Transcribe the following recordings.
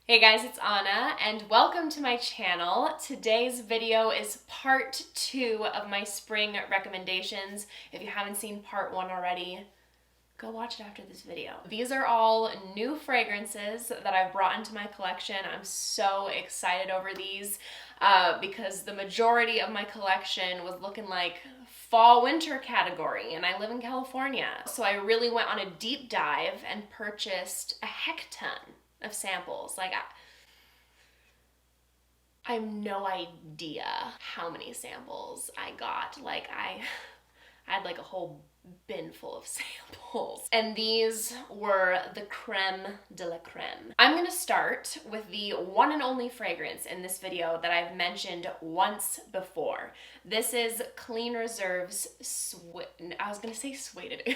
Hey guys, it's Anna and welcome to my channel. Today's video is part 2 of my spring recommendations. If you haven't seen part 1 already, go watch it after this video. These are all new fragrances that I've brought into my collection. I'm so excited over these because the majority of my collection was looking like fall-winter category, and I live in California. So I really went on a deep dive and purchased a heck ton of samples. Like, I have no idea how many samples I got. Like, I had like a whole bin full of samples. And these were the creme de la creme. I'm gonna start with the one and only fragrance in this video that I've mentioned once before. This is Clean Reserve's I was gonna say Suede Oud.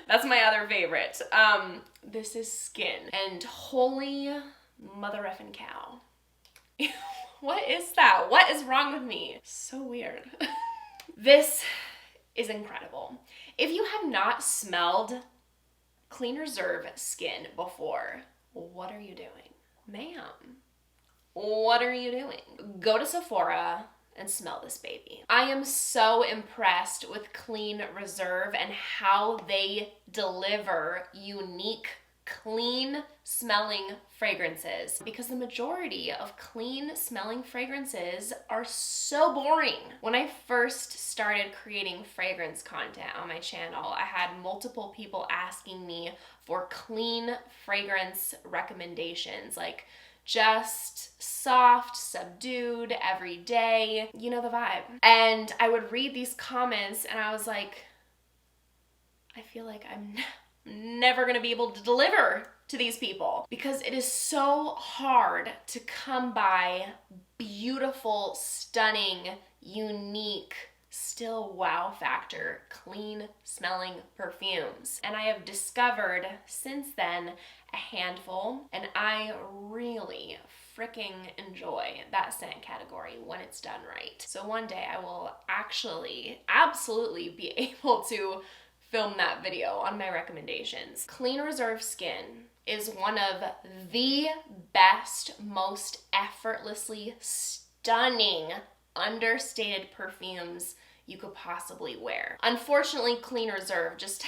That's my other favorite. This is Skin. And holy mother effing cow. What is that? What is wrong with me? So weird. This is incredible. If you have not smelled Clean Reserve Skin before, what are you doing? Ma'am, what are you doing? Go to Sephora and smell this baby. I am so impressed with Clean Reserve and how they deliver unique, clean smelling fragrances, because the majority of clean smelling fragrances are so boring. When I first started creating fragrance content on my channel, I had multiple people asking me for clean fragrance recommendations, like just soft, subdued, everyday, you know the vibe. And I would read these comments and I was like, I feel like I'm never gonna be able to deliver to these people, because it is so hard to come by beautiful, stunning, unique, still wow factor, clean smelling perfumes. And I have discovered since then a handful, and I really freaking enjoy that scent category when it's done right. So one day I will absolutely be able to film that video on my recommendations. Clean Reserve Skin is one of the best, most effortlessly stunning, understated perfumes you could possibly wear. Unfortunately, Clean Reserve just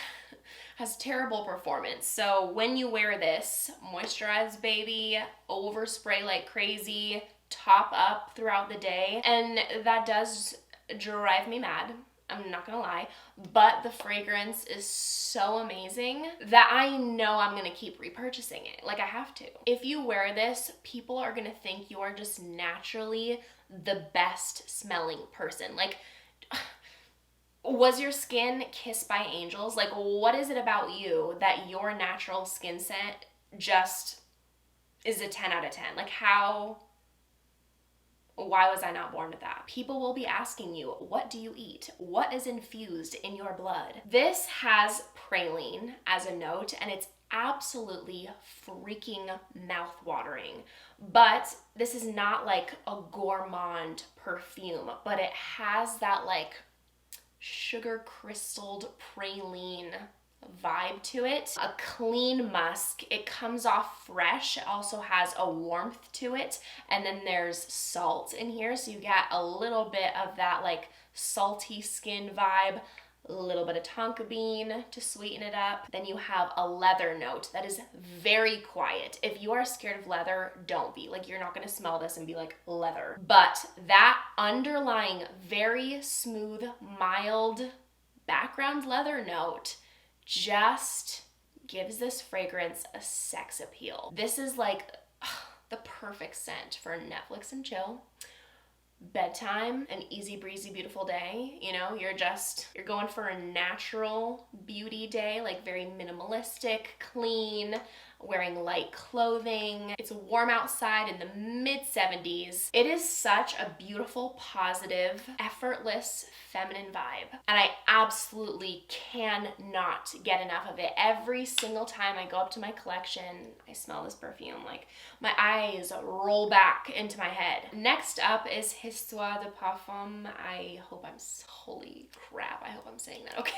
has terrible performance. So when you wear this, moisturize baby, overspray like crazy, top up throughout the day, and that does drive me mad. I'm not gonna lie, but the fragrance is so amazing that I know I'm gonna keep repurchasing it. Like, I have to. If you wear this, people are gonna think you are just naturally the best smelling person. Like, was your skin kissed by angels? Like, what is it about you that your natural skin scent just is a 10 out of 10? Like, why was I not born with that? People will be asking you, what do you eat? What is infused in your blood? This has praline as a note, and it's absolutely freaking mouth-watering. But this is not like a gourmand perfume, but it has that like sugar crystalled praline vibe to it. A clean musk. It comes off fresh. It also has a warmth to it, and then there's salt in here, so you get a little bit of that like salty skin vibe, a little bit of tonka bean to sweeten it up. Then you have a leather note that is very quiet. If you are scared of leather, don't be. Like, you're not gonna smell this and be like, leather. But that underlying very smooth, mild background leather note just gives this fragrance a sex appeal. This is like the perfect scent for Netflix and chill, bedtime, an easy breezy beautiful day. You know, you're going for a natural beauty day, like very minimalistic, clean, wearing light clothing. It's warm outside in the mid-70s. It is such a beautiful, positive, effortless, feminine vibe. And I absolutely cannot get enough of it. Every single time I go up to my collection, I smell this perfume. Like, my eyes roll back into my head. Next up is Histoires de Parfums. Holy crap, I hope I'm saying that okay.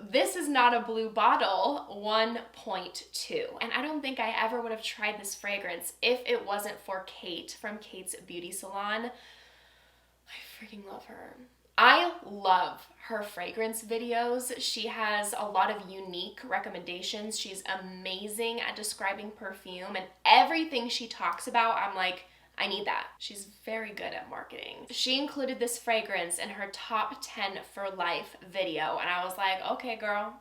This is not a blue bottle, 1.2. And I don't think I ever would have tried this fragrance if it wasn't for Kate from Kate's Beauty Salon. I freaking love her. I love her fragrance videos. She has a lot of unique recommendations. She's amazing at describing perfume, and everything she talks about, I'm like, I need that. She's very good at marketing. She included this fragrance in her top 10 for life video, and I was like, okay girl,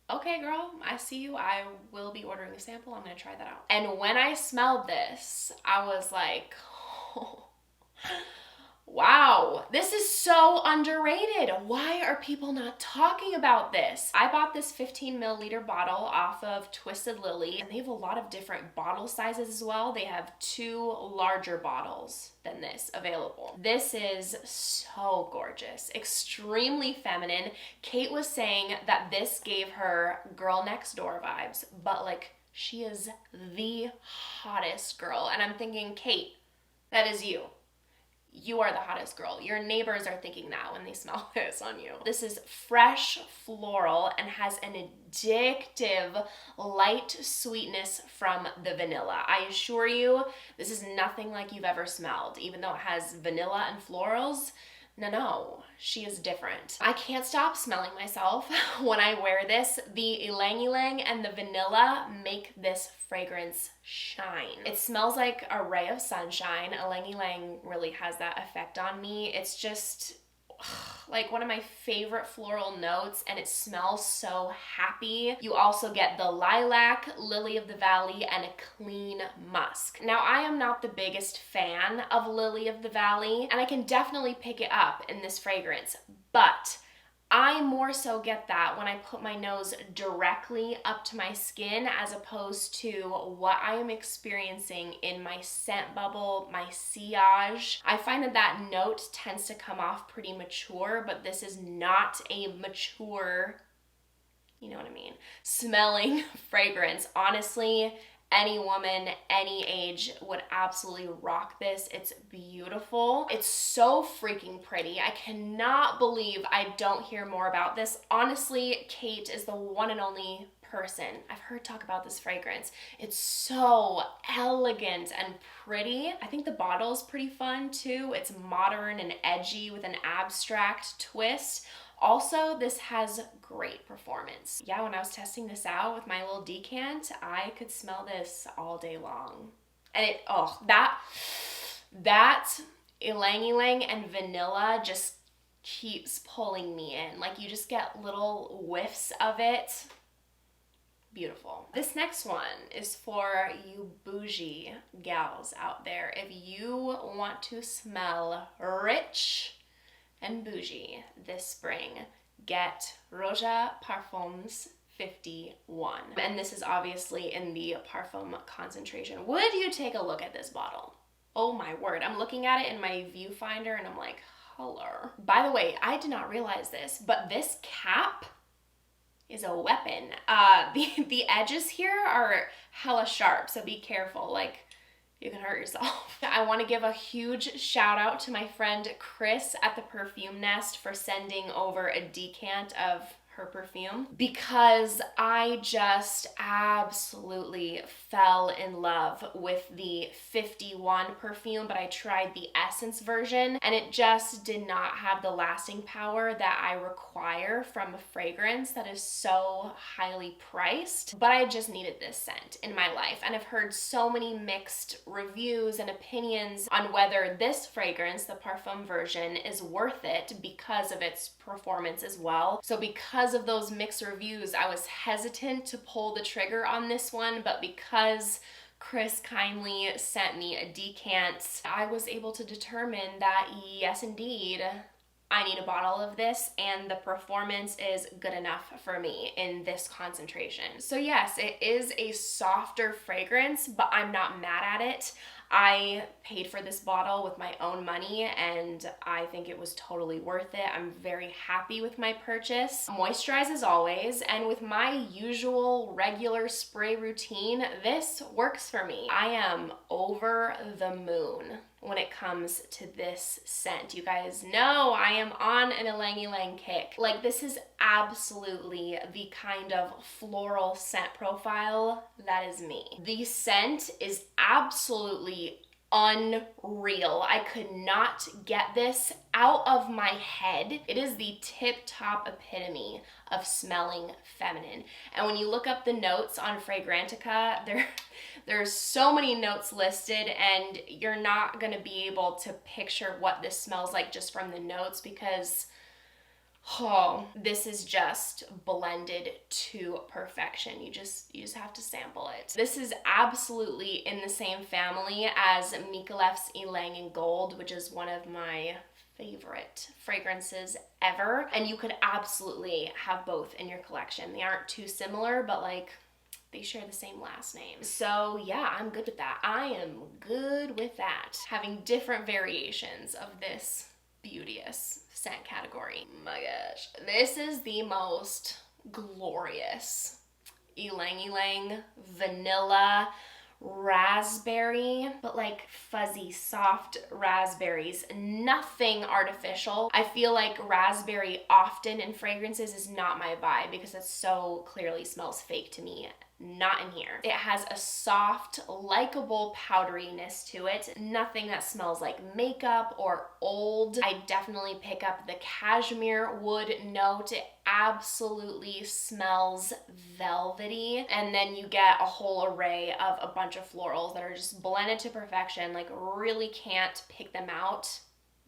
I see you. I will be ordering a sample. I'm gonna try that out. And when I smelled this, I was like, oh, wow, this is so underrated. Why are people not talking about this? I bought this 15 milliliter bottle off of Twisted Lily, and they have a lot of different bottle sizes as well. They have 2 larger bottles than this available. This is so gorgeous, extremely feminine. Kate was saying that this gave her girl next door vibes, but like, she is the hottest girl. And I'm thinking, Kate, that is you. You are the hottest girl. Your neighbors are thinking that when they smell this on you. This is fresh floral and has an addictive light sweetness from the vanilla. I assure you, this is nothing like you've ever smelled. Even though it has vanilla and florals, no, she is different. I can't stop smelling myself when I wear this. The ylang ylang and the vanilla make this fragrance shine. It smells like a ray of sunshine. Ylang ylang really has that effect on me. It's just like one of my favorite floral notes, and it smells so happy. You also get the lilac, lily of the valley, and a clean musk. Now, I am not the biggest fan of lily of the valley, and I can definitely pick it up in this fragrance, but I more so get that when I put my nose directly up to my skin as opposed to what I am experiencing in my scent bubble, my sillage. I find that that note tends to come off pretty mature, but this is not a mature, you know what I mean, smelling fragrance. Honestly, any woman, any age would absolutely rock this. It's beautiful. It's so freaking pretty. I cannot believe I don't hear more about this. Honestly, Kate is the one and only person I've heard talk about this fragrance. It's so elegant and pretty. I think the bottle is pretty fun too. It's modern and edgy with an abstract twist. Also, this has great performance. Yeah, when I was testing this out with my little decant, I could smell this all day long. And it, oh, that ylang ylang and vanilla just keeps pulling me in. Like, you just get little whiffs of it. Beautiful. This next one is for you bougie gals out there. If you want to smell rich and bougie this spring, get Roja Parfums 51. And this is obviously in the Parfum concentration. Would you take a look at this bottle? Oh my word. I'm looking at it in my viewfinder and I'm like, color. By the way, I did not realize this, but this cap is a weapon. The edges here are hella sharp, so be careful. Like, you can hurt yourself. I want to give a huge shout out to my friend Chris at the Perfume Nest for sending over a decant of her perfume, because I just absolutely fell in love with the 51 perfume, but I tried the essence version and it just did not have the lasting power that I require from a fragrance that is so highly priced. But I just needed this scent in my life, and I've heard so many mixed reviews and opinions on whether this fragrance, the Parfum version, is worth it because of its performance as well. So because of those mixed reviews, I was hesitant to pull the trigger on this one, but because Chris kindly sent me a decant, I was able to determine that yes, indeed, I need a bottle of this, and the performance is good enough for me in this concentration. So yes, it is a softer fragrance, but I'm not mad at it. I paid for this bottle with my own money, and I think it was totally worth it. I'm very happy with my purchase. Moisturize as always, and with my usual regular spray routine, this works for me. I am over the moon when it comes to this scent. You guys know I am on an ylang ylang kick. Like, this is absolutely the kind of floral scent profile that is me. The scent is absolutely unreal. I could not get this out of my head. It is the tip-top epitome of smelling feminine. And when you look up the notes on Fragrantica, there's so many notes listed, and you're not gonna be able to picture what this smells like just from the notes, because this is just blended to perfection. You just have to sample it. This is absolutely in the same family as Mykoleff's Ylang in Gold, which is one of my favorite fragrances ever. And you could absolutely have both in your collection. They aren't too similar, but like, they share the same last name. So yeah, I'm good with that. I am good with that. Having different variations of this beauteous scent category. Oh my gosh. This is the most glorious Ylang vanilla raspberry, but like fuzzy, soft raspberries. Nothing artificial. I feel like raspberry often in fragrances is not my vibe because it so clearly smells fake to me. Not in here. It has a soft, likable powderiness to it. Nothing that smells like makeup or old. I definitely pick up the cashmere wood note. It absolutely smells velvety. And then you get a whole array of a bunch of florals that are just blended to perfection. Like, really can't pick them out.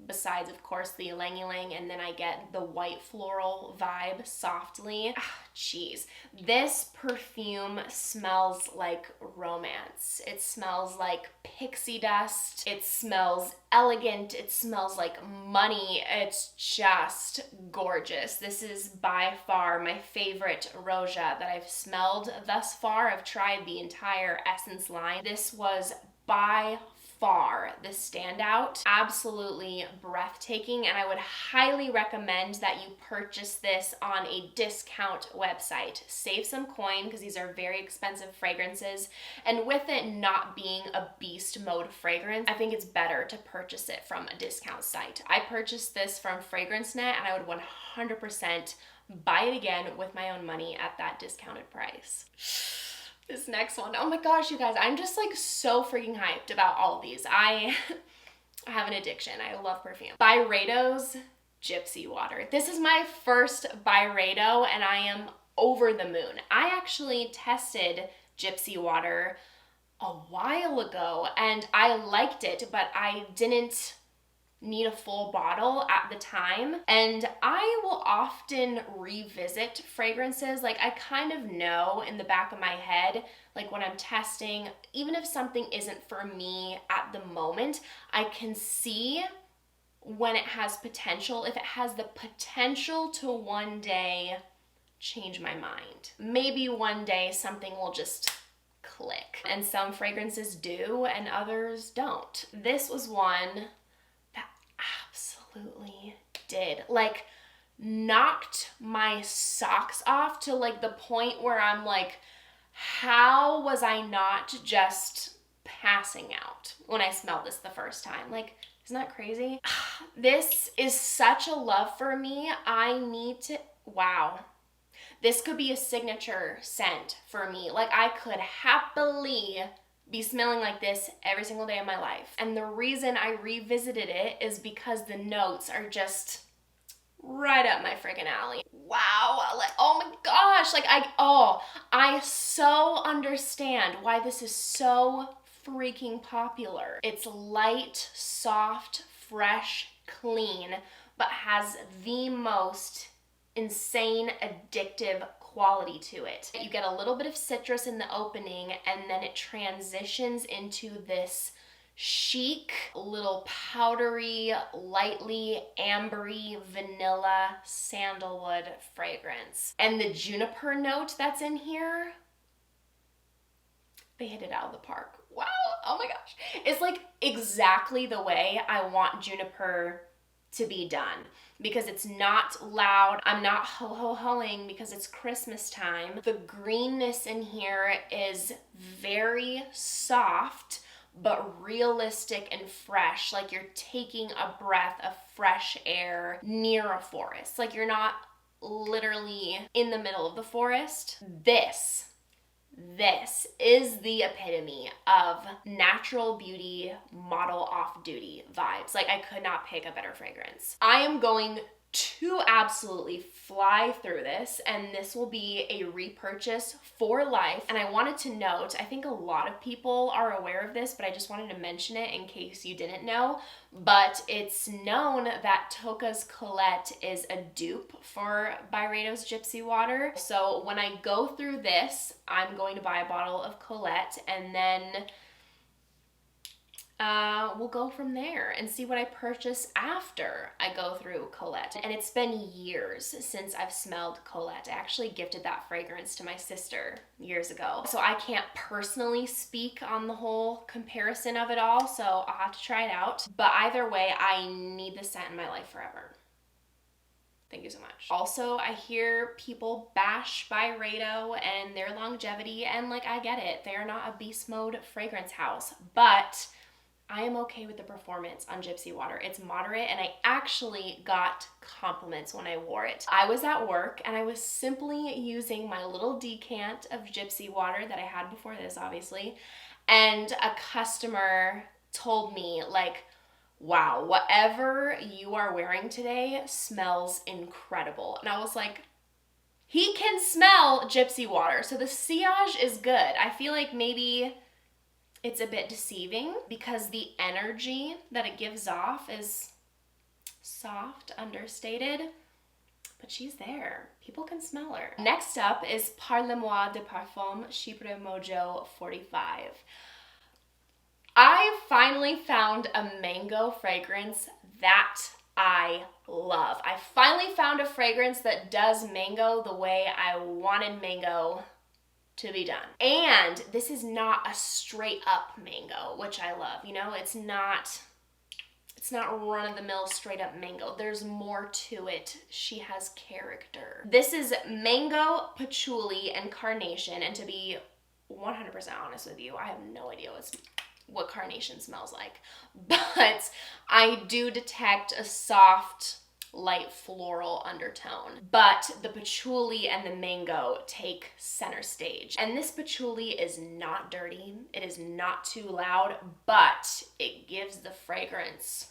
Besides, of course, the ylang ylang, and then I get the white floral vibe softly. Jeez. This perfume smells like romance. It smells like pixie dust. It smells elegant. It smells like money. It's just gorgeous. This is by far my favorite Roja that I've smelled thus far. I've tried the entire Essence line. This was by far the standout. Absolutely breathtaking, and I would highly recommend that you purchase this on a discount website. Save some coin because these are very expensive fragrances, and with it not being a beast mode fragrance, I think it's better to purchase it from a discount site. I purchased this from FragranceNet, and I would 100% buy it again with my own money at that discounted price. This next one, oh my gosh, you guys, I'm just like so freaking hyped about all of these. I have an addiction. I love perfume. Byredo's Gypsy water. This is my first Byredo, and I am over the moon. I actually tested Gypsy water a while ago, and I liked it, but I didn't need a full bottle at the time. And I will often revisit fragrances. Like, I kind of know in the back of my head, like when I'm testing, even if something isn't for me at the moment, I can see when it has potential, if it has the potential to one day change my mind. Maybe one day something will just click. And some fragrances do and others don't. This was one absolutely did. Like, knocked my socks off to like the point where I'm like, how was I not just passing out when I smelled this the first time? Like, isn't that crazy? This is such a love for me. I need to, wow. This could be a signature scent for me. Like, I could happily be smelling like this every single day of my life. And the reason I revisited it is because the notes are just right up my friggin' alley. Wow, like, oh my gosh, like I so understand why this is so freaking popular. It's light, soft, fresh, clean, but has the most insane addictive quality to it. You get a little bit of citrus in the opening, and then it transitions into this chic, little powdery, lightly ambery vanilla sandalwood fragrance. And the juniper note that's in here, they hit it out of the park. Wow, oh my gosh. It's like exactly the way I want juniper to be done, because it's not loud. I'm not ho-ho-hoing because it's Christmas time. The greenness in here is very soft, but realistic and fresh. Like, you're taking a breath of fresh air near a forest. Like, you're not literally in the middle of the forest. This is the epitome of natural beauty, model off-duty vibes. Like, I could not pick a better fragrance. I am going to absolutely fly through this, and this will be a repurchase for life. And I wanted to note, I think a lot of people are aware of this, but I just wanted to mention it in case you didn't know. But it's known that Tocca's Colette is a dupe for Byredo's Gypsy water. So when I go through this, I'm going to buy a bottle of Colette, and then we'll go from there and see what I purchase after I go through Colette. And it's been years since I've smelled Colette. I actually gifted that fragrance to my sister years ago. So I can't personally speak on the whole comparison of it all, so I'll have to try it out. But either way, I need this scent in my life forever. Thank you so much. Also, I hear people bash Byredo and their longevity, and like, I get it. They are not a beast mode fragrance house, but I am okay with the performance on Gypsy water. It's moderate, and I actually got compliments when I wore it. I was at work, and I was simply using my little decant of Gypsy water that I had before this, obviously, and a customer told me, like, wow, whatever you are wearing today smells incredible. And I was like, he can smell Gypsy water, so the sillage is good. I feel like maybe it's a bit deceiving because the energy that it gives off is soft, understated, but she's there. People can smell her. Next up is Parle-moi de Parfum Chypre Mojo 45. I finally found a mango fragrance that I love. I finally found a fragrance that does mango the way I wanted mango to be done. And this is not a straight up mango, which I love. You know, it's not run-of-the-mill straight up mango. There's more to it. She has character. This is mango, patchouli, and carnation. And to be 100% honest with you, I have no idea what carnation smells like. But I do detect a soft, light floral undertone, but the patchouli and the mango take center stage. And this patchouli is not dirty, it is not too loud, but it gives the fragrance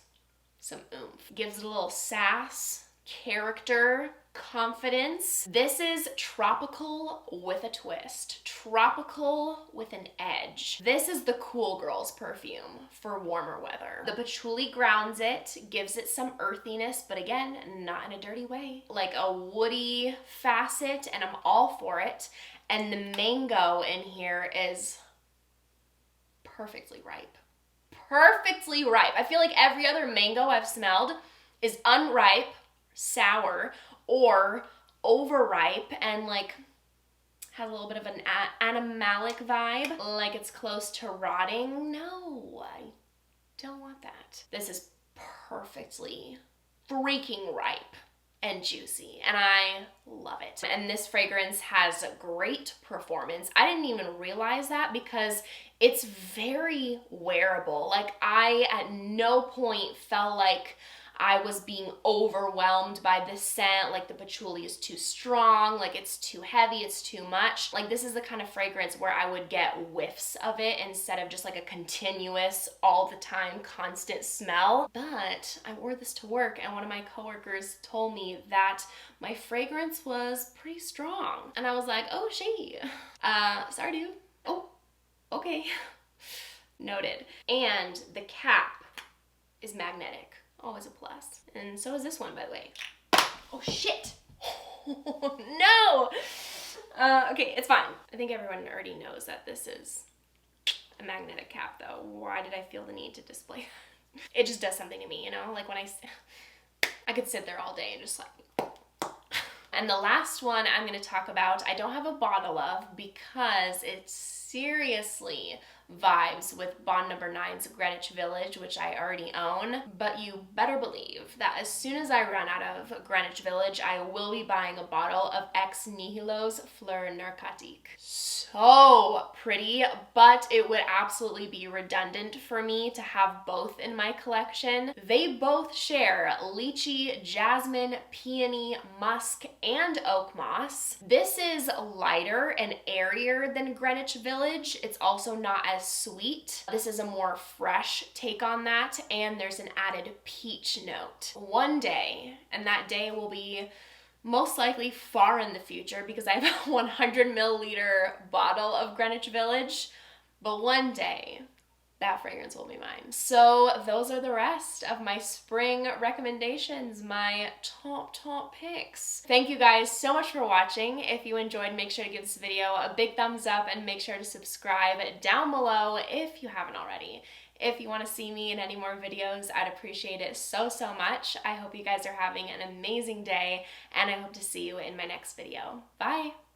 some oomph. Gives it a little sass, character, confidence. This is tropical with a twist. Tropical with an edge. This is the cool girl's perfume for warmer weather. The patchouli grounds it, gives it some earthiness, but again, not in a dirty way. Like a woody facet, and I'm all for it. And the mango in here is perfectly ripe. Perfectly ripe. I feel like every other mango I've smelled is unripe, sour, or overripe and like has a little bit of an animalic vibe, like it's close to rotting. No, I don't want that. This is perfectly freaking ripe and juicy, and I love it. And this fragrance has great performance. I didn't even realize that because it's very wearable. Like, I at no point felt like I was being overwhelmed by this scent, like the patchouli is too strong, like it's too heavy, it's too much. Like, this is the kind of fragrance where I would get whiffs of it instead of just like a continuous, all the time, constant smell. But I wore this to work, and one of my coworkers told me that my fragrance was pretty strong. And I was like, oh, sorry dude. Oh, okay. Noted. And the cap is magnetic. Always a plus. And so is this one, by the way. Oh, shit. No. Okay, it's fine. I think everyone already knows that this is a magnetic cap, though. Why did I feel the need to display that? It just does something to me, you know? Like, when I could sit there all day and just like... And the last one I'm going to talk about, I don't have a bottle of because it's seriously vibes with Bond Number 9's Greenwich Village, which I already own, but you better believe that as soon as I run out of Greenwich Village, I will be buying a bottle of ex Nihilo's Fleur Narcotique. So pretty, but it would absolutely be redundant for me to have both in my collection. They both share lychee, jasmine, peony, musk, and oak moss. This is lighter and airier than Greenwich Village. It's also not as sweet. This is a more fresh take on that, and there's an added peach note. One day, and that day will be most likely far in the future because I have a 100 milliliter bottle of Greenwich Village, but one day that fragrance will be mine. So those are the rest of my spring recommendations, my top picks. Thank you guys so much for watching. If you enjoyed, make sure to give this video a big thumbs up and make sure to subscribe down below if you haven't already. If you want to see me in any more videos, I'd appreciate it so much. I hope you guys are having an amazing day, and I hope to see you in my next video. Bye!